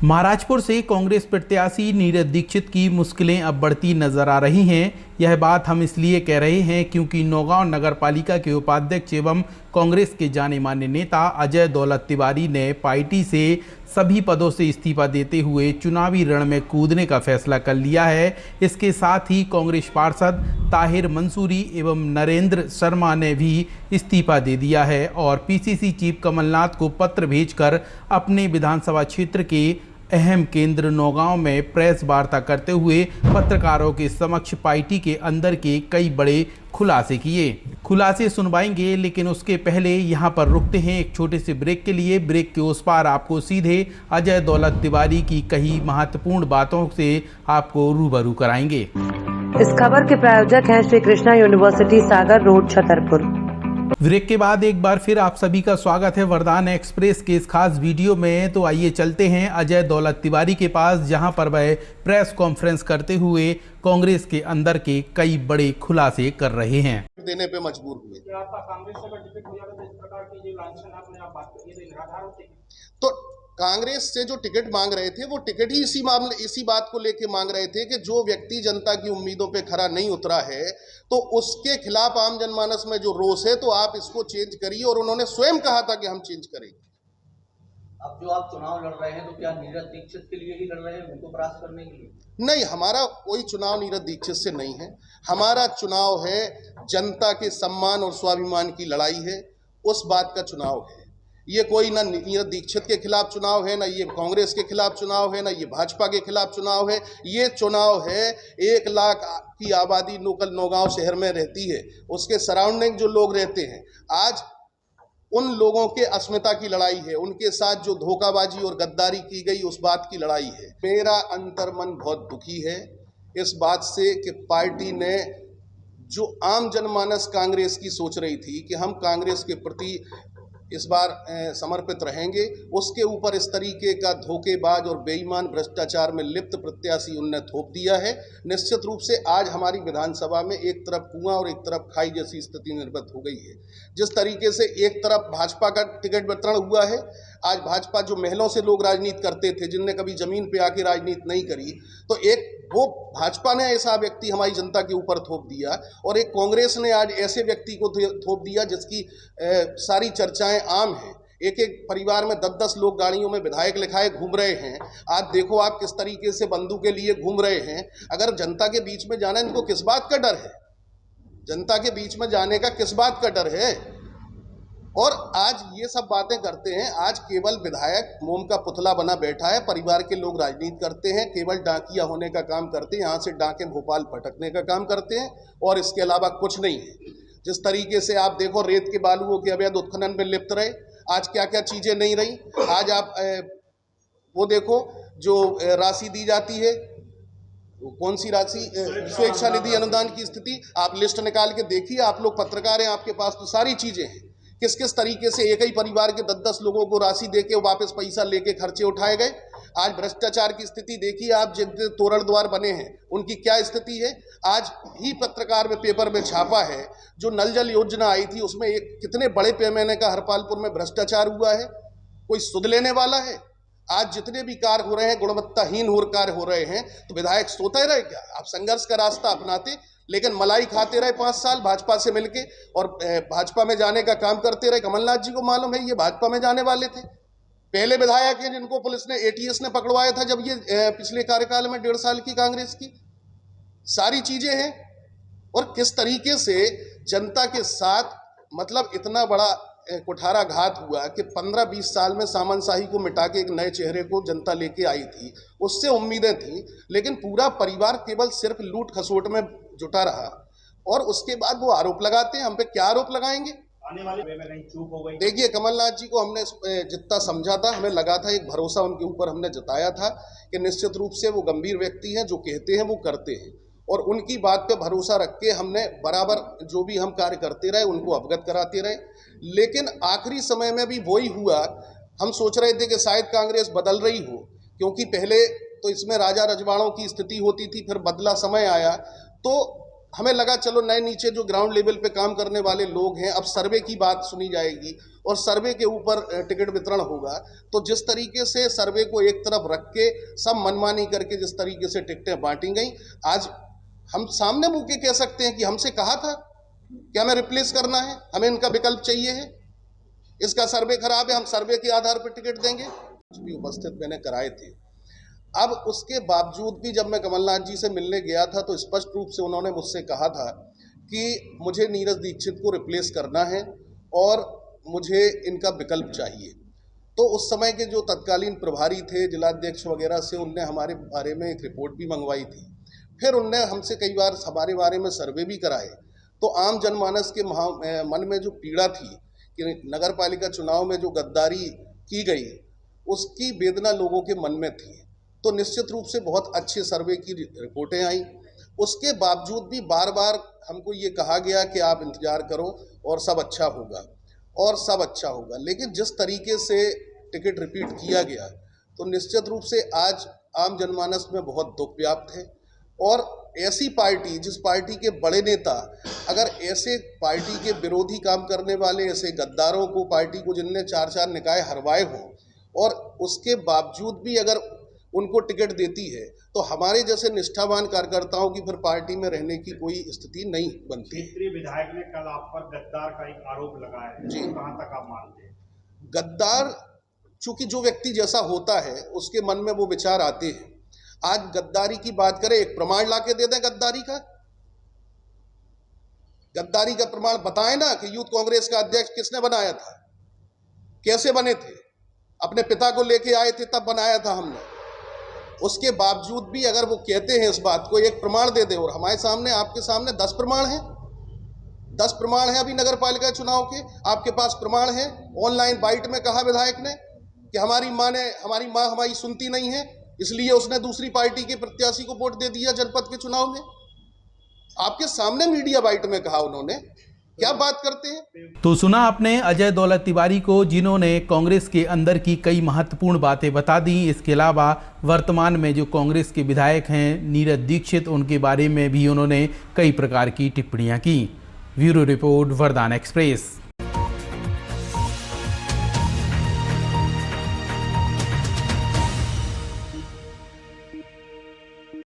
महाराजपुर से कांग्रेस प्रत्याशी नीरज दीक्षित की मुश्किलें अब बढ़ती नजर आ रही हैं। यह बात हम इसलिए कह रहे हैं क्योंकि नौगांव नगर पालिका के उपाध्यक्ष एवं कांग्रेस के जाने माने नेता अजय दौलत तिवारी ने पार्टी से सभी पदों से इस्तीफा देते हुए चुनावी रण में कूदने का फैसला कर लिया है। इसके साथ ही कांग्रेस पार्षद ताहिर मंसूरी एवं नरेंद्र शर्मा ने भी इस्तीफा दे दिया है और पीसीसी चीफ कमलनाथ को पत्र भेजकर अपने विधानसभा क्षेत्र के अहम केंद्र नौगांव में प्रेस वार्ता करते हुए पत्रकारों के समक्ष पार्टी के अंदर के कई बड़े खुलासे किए। खुलासे सुनवाएंगे, लेकिन उसके पहले यहां पर रुकते हैं एक छोटे से ब्रेक के लिए। ब्रेक के उस पार आपको सीधे अजय दौलत तिवारी की कई महत्वपूर्ण बातों से आपको रूबरू कराएंगे। इस खबर के प्रायोजक हैं श्री कृष्णा यूनिवर्सिटी सागर रोड छतरपुर। ब्रेक के बाद एक बार फिर आप सभी का स्वागत है वरदान एक्सप्रेस के इस खास वीडियो में। तो आइए चलते हैं अजय दौलत तिवारी के पास, जहां पर वह प्रेस कॉन्फ्रेंस करते हुए कांग्रेस के अंदर के कई बड़े खुलासे कर रहे हैं। देने पे मजबूर हुए। क्या आपका कांग्रेस से अगर टिकट हो जाता तो इस प्रकार की जो लांछन आपने आप बात कही थी निराधार होते? तो कांग्रेस से जो टिकट मांग रहे थे वो टिकट ही इसी बात को लेके मांग रहे थे कि जो व्यक्ति जनता की उम्मीदों पे खरा नहीं उतरा है तो उसके खिलाफ आम जनमानस में जो रोष है तो आप इसको चेंज करिए, और उन्होंने स्वयं कहा था कि हम चेंज करेंगे। अब जो आप चुनाव लड़ रहे हैं तो क्या नीरज दीक्षित के लिए ही लड़ रहे हैं, उनको परास्त करने के लिए? नहीं, हमारा कोई चुनाव नीरज दीक्षित से नहीं है। हमारा चुनाव है जनता के सम्मान और स्वाभिमान की लड़ाई है, उस बात का चुनाव है। ये कोई ना नीरज दीक्षित के खिलाफ चुनाव है, ना ये कांग्रेस के खिलाफ चुनाव है, ना ये भाजपा के खिलाफ चुनाव है। ये चुनाव है 1 लाख की आबादी लोकल नौगांव शहर में रहती है, उसके सराउंडिंग जो लोग रहते हैं, आज उन लोगों के अस्मिता की लड़ाई है। उनके साथ जो धोखाबाजी और गद्दारी की गई उस बात की लड़ाई है। मेरा अंतर्मन बहुत दुखी है इस बात से कि पार्टी ने जो आम जनमानस कांग्रेस की सोच रही थी कि हम कांग्रेस के प्रति इस बार समर्पित रहेंगे, उसके ऊपर इस तरीके का धोखेबाज और बेईमान भ्रष्टाचार में लिप्त प्रत्याशी उनने थोप दिया है। निश्चित रूप से आज हमारी विधानसभा में एक तरफ कुआं और एक तरफ खाई जैसी स्थिति निर्मित हो गई है। जिस तरीके से एक तरफ भाजपा का टिकट वितरण हुआ है, आज भाजपा जो महलों से लोग राजनीति करते थे, जिनने कभी जमीन पे आके राजनीति नहीं करी, तो एक वो भाजपा ने ऐसा व्यक्ति हमारी जनता के ऊपर थोप दिया, और एक कांग्रेस ने आज ऐसे व्यक्ति को थोप दिया जिसकी सारी चर्चाएं आम हैं। एक एक परिवार में 10-10 लोग गाड़ियों में विधायक लिखाए घूम रहे हैं। आज देखो आप किस तरीके से बंधु के लिए घूम रहे हैं। अगर जनता के बीच में जाना, इनको किस बात का डर है? जनता के बीच में जाने का किस बात का डर है? और आज ये सब बातें करते हैं। आज केवल विधायक मोम का पुतला बना बैठा है। परिवार के लोग राजनीति करते हैं, केवल डाकिया होने का काम करते हैं, यहाँ से डाके भोपाल भटकने का काम करते हैं, और इसके अलावा कुछ नहीं है। जिस तरीके से आप देखो रेत के बालुओं के अवैध उत्खनन में लिप्त रहे, आज क्या क्या चीज़ें नहीं रही। आज आप वो देखो जो राशि दी जाती है, कौन सी राशि, स्वेच्छा निधि अनुदान की स्थिति आप लिस्ट निकाल के देखिए। आप लोग पत्रकार हैं, आपके पास तो सारी चीज़ें हैं। किस किस तरीके से एक ही परिवार के 10-10 लोगों को राशि देके वापस पैसा लेके खर्चे उठाए गए। आज भ्रष्टाचार की स्थिति देखिए आप, जितने तोरण द्वार बने हैं उनकी क्या स्थिति है। आज ही पत्रकार में पेपर में छापा है, जो नल जल योजना आई थी उसमें एक कितने बड़े पैमाने का हरपालपुर में भ्रष्टाचार हुआ है। कोई सुध लेने वाला है? आज जितने भी कार्य हो रहे हैं गुणवत्ताहीन कार्य हो रहे हैं, तो विधायक सोते रहे क्या? आप संघर्ष का रास्ता अपनाते, लेकिन मलाई खाते रहे 5 साल भाजपा से मिलके, और भाजपा में जाने का काम करते रहे। कमलनाथ जी को मालूम है ये भाजपा में जाने वाले थे। पहले विधायक हैं जिनको पुलिस ने एटीएस ने पकड़वाया था जब ये पिछले कार्यकाल में 1.5 साल की कांग्रेस की सारी चीजें हैं। और किस तरीके से जनता के साथ मतलब इतना बड़ा कुठाराघात हुआ कि 15-20 साल में सामंतशाही को मिटा के एक नए चेहरे को जनता लेके आई थी, उससे उम्मीदें थी, लेकिन पूरा परिवार केवल सिर्फ लूट खसोट में जुटा रहा। और उसके बाद वो आरोप लगाते हैं। हम पे क्या आरोप लगाएंगे? आने वाले में कहीं चूक हो गई? देखिए, कमलनाथ जी को हमने जितना समझा था, हमें लगा था, एक भरोसा उनके ऊपर हमने जताया था कि निश्चित रूप से वो गंभीर व्यक्ति हैं, जो कहते हैं वो करते हैं, और उनकी बात पे भरोसा रख के हमने बराबर जो भी हम कार्य करते रहे उनको अवगत कराते रहे। लेकिन आखिरी समय में भी वही हुआ। हम सोच रहे थे कि शायद कांग्रेस बदल रही हो, क्योंकि पहले तो इसमें राजा रजवाड़ों की स्थिति होती थी, फिर बदला समय आया, तो हमें लगा चलो नए नीचे जो ग्राउंड लेवल पे काम करने वाले लोग हैं, अब सर्वे की बात सुनी जाएगी और सर्वे के ऊपर टिकट वितरण होगा। तो जिस तरीके से सर्वे को एक तरफ रख के सब मनमानी करके जिस तरीके से टिकटें बांटी गई, आज हम सामने मुंह के कह सकते हैं कि हमसे कहा था कि हमें रिप्लेस करना है, हमें इनका विकल्प चाहिए है, इसका सर्वे खराब है, हम सर्वे के आधार पर टिकट देंगे। भी उपस्थित मैंने कराए थे। अब उसके बावजूद भी जब मैं कमलनाथ जी से मिलने गया था तो स्पष्ट रूप से उन्होंने मुझसे कहा था कि मुझे नीरज दीक्षित को रिप्लेस करना है और मुझे इनका विकल्प चाहिए। तो उस समय के जो तत्कालीन प्रभारी थे, जिलाध्यक्ष वगैरह से उनने हमारे बारे में एक रिपोर्ट भी मंगवाई थी। फिर उनने हमसे कई बार हमारे बारे में सर्वे भी कराए। तो आम जनमानस के मन में जो पीड़ा थी कि नगर पालिका चुनाव में जो गद्दारी की गई, उसकी वेदना लोगों के मन में थी। तो निश्चित रूप से बहुत अच्छे सर्वे की रिपोर्टें आई। उसके बावजूद भी बार बार हमको ये कहा गया कि आप इंतजार करो और सब अच्छा होगा और सब अच्छा होगा। लेकिन जिस तरीके से टिकट रिपीट किया गया तो निश्चित रूप से आज आम जनमानस में बहुत दुख व्याप्त है। और ऐसी पार्टी, जिस पार्टी के बड़े नेता अगर ऐसे पार्टी के विरोधी काम करने वाले ऐसे गद्दारों को, पार्टी को जिनने 4-4 निकाय हरवाए हों, और उसके बावजूद भी अगर उनको टिकट देती है तो हमारे जैसे निष्ठावान कार्यकर्ताओं की फिर पार्टी में रहने की कोई स्थिति नहीं बनती। क्षेत्रीय विधायक ने कल आप पर गद्दार का एक आरोप लगाया है, जी, कहां तक आप मानते हैं? गद्दार चूंकि जो व्यक्ति जैसा होता है उसके मन में वो विचार आते हैं। आज गद्दारी की बात करें, एक प्रमाण लाके दे दें गद्दारी का प्रमाण बताएं ना कि यूथ कांग्रेस का अध्यक्ष किसने बनाया था, कैसे बने थे, अपने पिता को लेके आए थे तब बनाया था हमने। उसके बावजूद भी अगर वो कहते हैं इस बात को, एक प्रमाण दे दे। और हमारे सामने, आपके सामने 10 प्रमाण हैं, 10 प्रमाण हैं अभी नगर पालिका चुनाव के। आपके पास प्रमाण है। ऑनलाइन बाइट में कहा विधायक ने कि हमारी माँ हमारी सुनती नहीं है, इसलिए उसने दूसरी पार्टी के प्रत्याशी को वोट दे दिया जनपद के चुनाव में। आपके सामने मीडिया बाइट में कहा उन्होंने। क्या बात करते हैं। तो सुना आपने अजय दौलत तिवारी को, जिन्होंने कांग्रेस के अंदर की कई महत्वपूर्ण बातें बता दी। इसके अलावा वर्तमान में जो कांग्रेस के विधायक हैं नीरज दीक्षित, उनके बारे में भी उन्होंने कई प्रकार की टिप्पणियां की। ब्यूरो रिपोर्ट, वरदान एक्सप्रेस।